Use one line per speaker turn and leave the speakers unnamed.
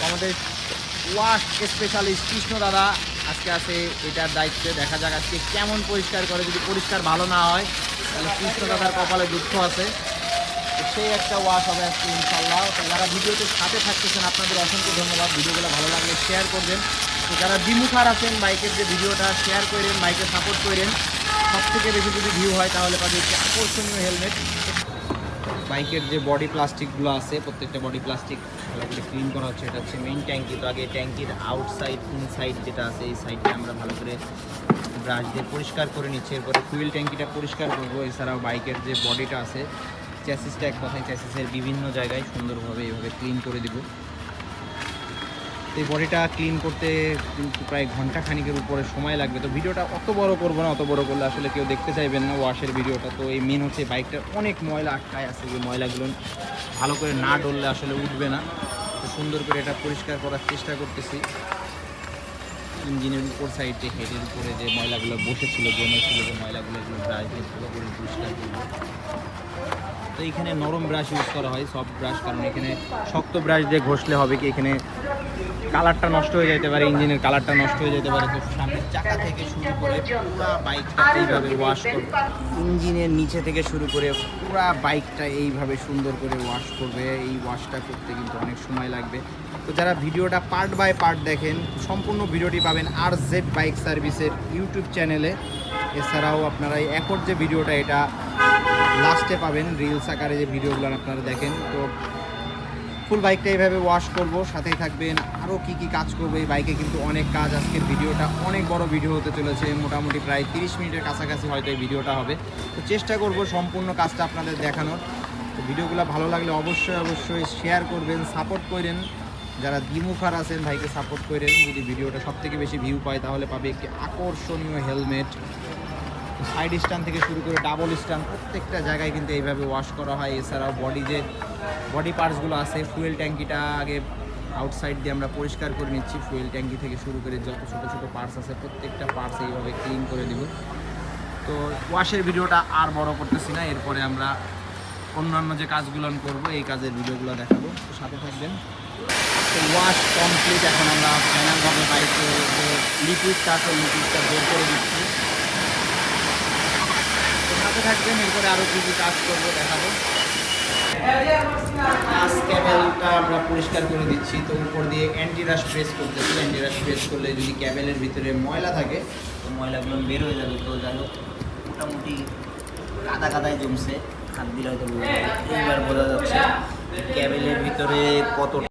আমাদের wash specialist Krishna দাদা আজকে আছে এটার দায়িত্বে। দেখা যাক আজকে কেমন পরিষ্কার করে। যদি পরিষ্কার ভালো না হয় তাহলে কৃষ্ণ দাদার কপালে দুঃখ আছে। সেই একটা ওয়াশ হবে আজকে ইনশাল্লাহ। তো যারা ভিডিওতে সাথে থাকতেছেন আপনাদের অসংখ্য ধন্যবাদ। ভিডিওগুলো ভালো লাগলে শেয়ার করবেন। তো যারা বিমুখার আছেন বাইকের যে ভিডিওটা শেয়ার করেন, বাইকে সাপোর্ট করেন। সব থেকে বেশি যদি ভিউ হয় তাহলে পাবে একটি আকর্ষণীয় হেলমেট। বাইকের যে বডি প্লাস্টিকগুলো আছে প্রত্যেকটা বডি প্লাস্টিক ভালো করে ক্লিন করা হচ্ছে। এটা হচ্ছে মেইন ট্যাঙ্কি। তো আগে ট্যাঙ্কির আউটসাইড ইনসাইড যেটা আছে এই সাইডটা আমরা ভালো করে ব্রাশ দিয়ে পরিষ্কার করে নিচ্ছি। এরপরে ফুয়েল ট্যাঙ্কিটা পরিষ্কার করবো। এছাড়াও বাইকের যে বডিটা আছে চ্যাসিসটা, এক কথায় চ্যাসিসের বিভিন্ন জায়গায় সুন্দরভাবে এইভাবে ক্লিন করে দিব। এই বডিটা ক্লিন করতে কিন্তু প্রায় ঘন্টা খানিকের উপরে সময় লাগবে। তো ভিডিওটা অত বড় করবো না, অত বড় করলে আসলে কেউ দেখতে চাইবেন না ওয়াশের ভিডিওটা। তো এই মেন হচ্ছে বাইকটার অনেক ময়লা আটকায় আছে, যে ময়লাগুলো ভালো করে না ডললে আসলে উঠবে না। তো সুন্দর করে এটা পরিষ্কার করার চেষ্টা করতেছি। ইঞ্জিনের উপর সাইডে হেডের উপরে যে ময়লাগুলো বসেছিল, জমেছিল যে ময়লাগুলো, এগুলো ব্রাশ দিয়ে ভালো করে পরিষ্কার করবো। তো এখানে নরম ব্রাশ ইউজ করা হয়, সফট ব্রাশ, কারণ এখানে শক্ত ব্রাশ দিয়ে ঘষলে হবে কি এখানে কালারটা নষ্ট হয়ে যেতে পারে, ইঞ্জিনের কালারটা নষ্ট হয়ে যেতে পারে। তো সামনের চাকা থেকে শুরু করে পুরো বাইকটা এইভাবে ওয়াশ করবে। ইঞ্জিনের নিচে থেকে শুরু করে পুরো বাইকটা এইভাবে সুন্দর করে ওয়াশ করবে। এই ওয়াশটা করতে কিন্তু অনেক সময় লাগবে। তো যারা ভিডিওটা পার্ট বাই পার্ট দেখেন, সম্পূর্ণ ভিডিওটি পাবেন RZ বাইক সার্ভিসের ইউটিউব চ্যানেলে। এছাড়াও আপনারা এই একর যে ভিডিওটা এটা লাস্টে পাবেন, রিলস আকারে যে ভিডিওগুলো আপনারা দেখেন। তো ফুল বাইকটা এইভাবে ওয়াশ করব, সাথেই থাকবেন। আরও কি কি কাজ করবো এই বাইকে, কিন্তু অনেক কাজ। আজকের ভিডিওটা অনেক বড় ভিডিও হতে চলেছে, মোটামুটি প্রায় 30 মিনিটের কাছাকাছি হয়তো এই ভিডিওটা হবে। তো চেষ্টা করব সম্পূর্ণ কাজটা আপনাদের দেখানোর। তো ভিডিওগুলো ভালো লাগলে অবশ্যই শেয়ার করবেন, সাপোর্ট করেন। যারা দ্বিমুখার আছেন ভাইকে সাপোর্ট করেন। যদি ভিডিওটা সবথেকে বেশি ভিউ পায় তাহলে পাবে একটি আকর্ষণীয় হেলমেট। সাইড স্ট্যান্ড থেকে শুরু করে ডাবল স্ট্যান্ড প্রত্যেকটা জায়গায় কিন্তু এইভাবে ওয়াশ করা হয়। এছাড়াও বডি পার্টসগুলো আছে, ফুয়েল ট্যাঙ্কিটা আগে আউটসাইড দিয়ে আমরা পরিষ্কার করে নিচ্ছি। ফুয়েল ট্যাঙ্কি থেকে শুরু করে যত ছোটো ছোটো পার্টস আছে প্রত্যেকটা পার্টস এইভাবে ক্লিন করে দিব। তো ওয়াশের ভিডিওটা আর বড় করতেছি না, এরপরে আমরা অন্যান্য যে কাজগুলো করব এই কাজের ভিডিওগুলো দেখাবো। তো সাথে থাকবেন। তো ওয়াশ কমপ্লিট। এখন আমরা ফাইনালভাবে বাইকে যে লিকুইডটা আছে লিকুইডটা বের করে দিচ্ছি। সাথে থাকবেন, এরপরে আরও কী কী কাজ করবো দেখাবো। ক্যাবেলটা আমরা পরিষ্কার করে দিচ্ছি। তো উপর দিয়ে অ্যান্টিরাশ প্রেস করতেছি। অ্যান্টিরাশ প্রেস করলে যদি ক্যাবেলের ভিতরে ময়লা থাকে তো ময়লাগুলো বের হয়ে যাবে। তো যাই হোক, মোটামুটি কাদায় জমছে, হাত দিলে হয়তো এইবার বোঝা যাচ্ছে ক্যাবেলের ভিতরে কত